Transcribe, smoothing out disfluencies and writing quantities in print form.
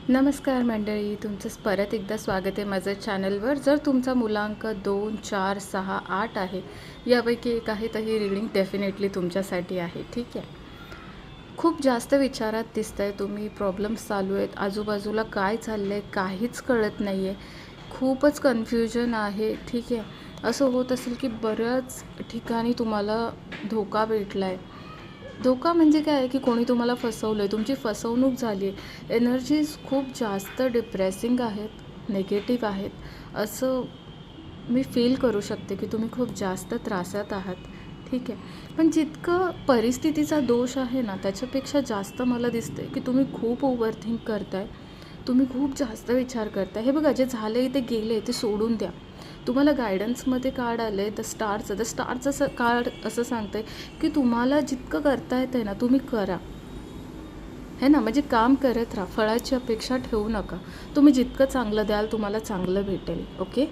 नमस्कार मंडळी, तुमचं परत एकदा स्वागत आहे माझ्या चॅनलवर. जर तुमचा मुलांक 2, 4, 6, 8 आहे, यापैकी एक आहे, तर ही रीडिंग डेफिनेटली तुमच्यासाठी आहे. ठीक आहे. खूप जास्त विचारात दिसताय तुम्ही, प्रॉब्लेम्स चालू आहेत, आजूबाजूला काय चाललं आहे काहीच कळत नाही आहे, खूपच कन्फ्युजन आहे. ठीक आहे. असं होत असेल की बऱ्याच ठिकाणी तुम्हाला धोका भेटला आहे. धोका म्हणजे काय आहे की कोणी तुम्हाला फसवलं आहे, तुमची फसवणूक झाली आहे. एनर्जीज खूप जास्त डिप्रेसिंग आहेत, निगेटिव्ह आहेत, असं मी फील करू शकते की तुम्ही खूप जास्त त्रासात आहात. ठीक आहे. पण जितकं परिस्थितीचा दोष आहे ना, त्याच्यापेक्षा जास्त मला दिसतं की तुम्ही खूप ओव्हरथिंक करताय, तुम्ही खूप जास्त विचार करताय. हे बघा, जे झालं आहे ते गेलं आहे, ते सोडून द्या. तुम्हाला गायडन्समध्ये कार्ड आलं आहे द स्टारचं असं कार्ड असं सांगतं आहे की तुम्हाला जितकं करता येतं आहे ना, तुम्ही करा. है ना, म्हणजे काम करत राहा, फळाची अपेक्षा ठेवू नका. तुम्ही जितकं चांगलं द्याल तुम्हाला चांगलं भेटेल. ओके.